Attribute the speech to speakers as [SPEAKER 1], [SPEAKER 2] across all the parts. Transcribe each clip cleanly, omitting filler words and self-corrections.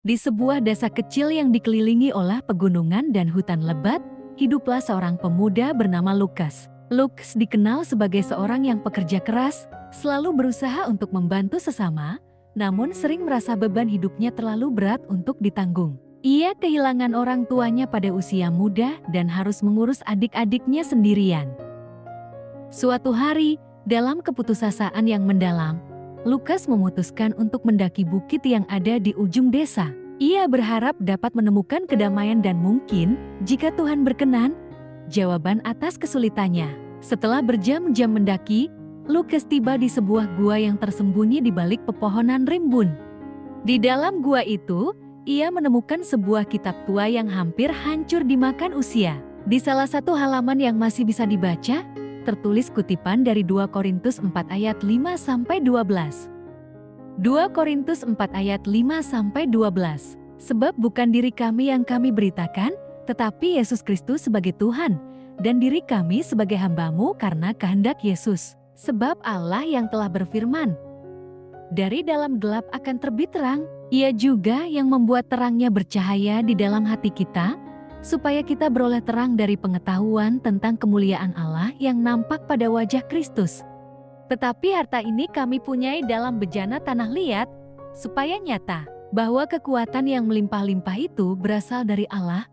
[SPEAKER 1] Di sebuah desa kecil yang dikelilingi oleh pegunungan dan hutan lebat, hiduplah seorang pemuda bernama Lukas. Lukas dikenal sebagai seorang yang pekerja keras, selalu berusaha untuk membantu sesama, namun sering merasa beban hidupnya terlalu berat untuk ditanggung. Ia kehilangan orang tuanya pada usia muda dan harus mengurus adik-adiknya sendirian. Suatu hari, dalam keputusasaan yang mendalam, Lukas memutuskan untuk mendaki bukit yang ada di ujung desa. Ia berharap dapat menemukan kedamaian dan mungkin, jika Tuhan berkenan, jawaban atas kesulitannya. Setelah berjam-jam mendaki, Lukas tiba di sebuah gua yang tersembunyi di balik pepohonan rimbun. Di dalam gua itu, ia menemukan sebuah kitab tua yang hampir hancur dimakan usia. Di salah satu halaman yang masih bisa dibaca, tertulis kutipan dari 2 Korintus 4 ayat 5-12. 2 Korintus 4 ayat 5-12. Sebab bukan diri kami yang kami beritakan, tetapi Yesus Kristus sebagai Tuhan, dan diri kami sebagai hamba-Mu karena kehendak Yesus. Sebab Allah yang telah berfirman, dari dalam gelap akan terbit terang. Ia juga yang membuat terangnya bercahaya di dalam hati kita, supaya kita beroleh terang dari pengetahuan tentang kemuliaan Allah yang nampak pada wajah Kristus. Tetapi harta ini kami punyai dalam bejana tanah liat, supaya nyata bahwa kekuatan yang melimpah-limpah itu berasal dari Allah,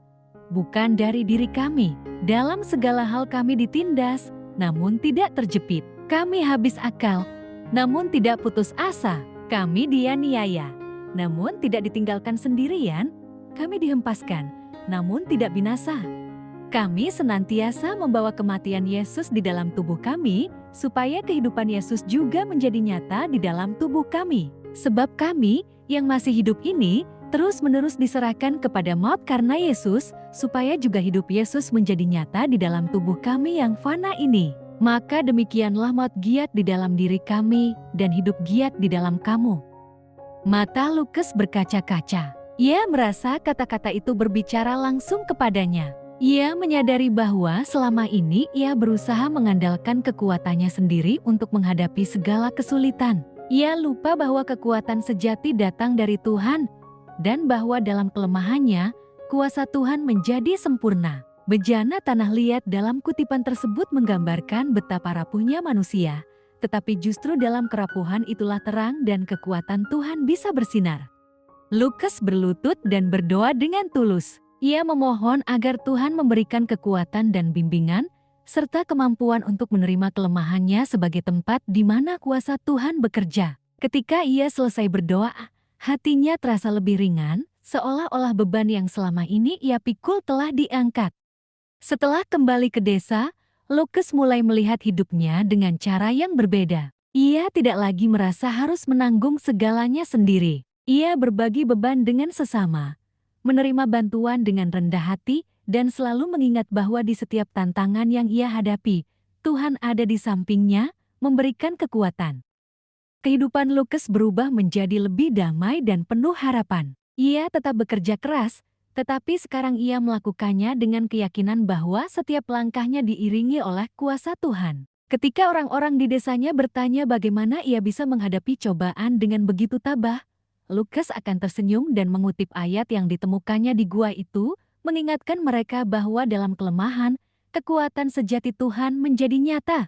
[SPEAKER 1] bukan dari diri kami. Dalam segala hal kami ditindas, namun tidak terjepit. Kami habis akal, namun tidak putus asa. Kami dianiaya, namun tidak ditinggalkan sendirian. Kami dihempaskan, namun tidak binasa. Kami senantiasa membawa kematian Yesus di dalam tubuh kami, supaya kehidupan Yesus juga menjadi nyata di dalam tubuh kami. Sebab kami, yang masih hidup ini, terus-menerus diserahkan kepada maut karena Yesus, supaya juga hidup Yesus menjadi nyata di dalam tubuh kami yang fana ini. Maka demikianlah maut giat di dalam diri kami, dan hidup giat di dalam kamu. Mata Lukas berkaca-kaca. Ia merasa kata-kata itu berbicara langsung kepadanya. Ia menyadari bahwa selama ini ia berusaha mengandalkan kekuatannya sendiri untuk menghadapi segala kesulitan. Ia lupa bahwa kekuatan sejati datang dari Tuhan, dan bahwa dalam kelemahannya, kuasa Tuhan menjadi sempurna. Bejana tanah liat dalam kutipan tersebut menggambarkan betapa rapuhnya manusia, tetapi justru dalam kerapuhan itulah terang dan kekuatan Tuhan bisa bersinar. Lukas berlutut dan berdoa dengan tulus. Ia memohon agar Tuhan memberikan kekuatan dan bimbingan, serta kemampuan untuk menerima kelemahannya sebagai tempat di mana kuasa Tuhan bekerja. Ketika ia selesai berdoa, hatinya terasa lebih ringan, seolah-olah beban yang selama ini ia pikul telah diangkat. Setelah kembali ke desa, Lukas mulai melihat hidupnya dengan cara yang berbeda. Ia tidak lagi merasa harus menanggung segalanya sendiri. Ia berbagi beban dengan sesama, menerima bantuan dengan rendah hati, dan selalu mengingat bahwa di setiap tantangan yang ia hadapi, Tuhan ada di sampingnya, memberikan kekuatan. Kehidupan Lukas berubah menjadi lebih damai dan penuh harapan. Ia tetap bekerja keras, tetapi sekarang ia melakukannya dengan keyakinan bahwa setiap langkahnya diiringi oleh kuasa Tuhan. Ketika orang-orang di desanya bertanya bagaimana ia bisa menghadapi cobaan dengan begitu tabah, Lukas akan tersenyum dan mengutip ayat yang ditemukannya di gua itu, mengingatkan mereka bahwa dalam kelemahan, kekuatan sejati Tuhan menjadi nyata.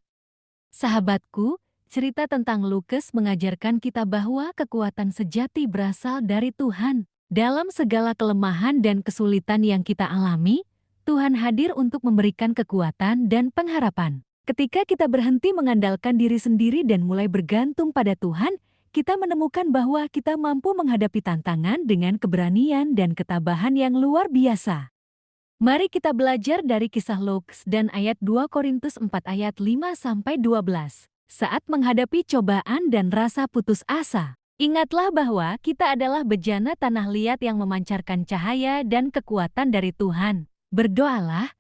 [SPEAKER 1] Sahabatku, cerita tentang Lukas mengajarkan kita bahwa kekuatan sejati berasal dari Tuhan. Dalam segala kelemahan dan kesulitan yang kita alami, Tuhan hadir untuk memberikan kekuatan dan pengharapan. Ketika kita berhenti mengandalkan diri sendiri dan mulai bergantung pada Tuhan, kita menemukan bahwa kita mampu menghadapi tantangan dengan keberanian dan ketabahan yang luar biasa. Mari kita belajar dari kisah Lukas dan ayat 2 Korintus 4 ayat 5-12. Saat menghadapi cobaan dan rasa putus asa, ingatlah bahwa kita adalah bejana tanah liat yang memancarkan cahaya dan kekuatan dari Tuhan. Berdoalah,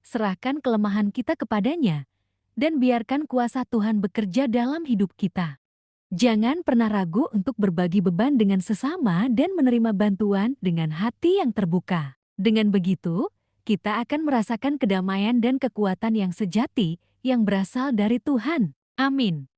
[SPEAKER 1] serahkan kelemahan kita kepadanya, dan biarkan kuasa Tuhan bekerja dalam hidup kita. Jangan pernah ragu untuk berbagi beban dengan sesama dan menerima bantuan dengan hati yang terbuka. Dengan begitu, kita akan merasakan kedamaian dan kekuatan yang sejati yang berasal dari Tuhan. Amin.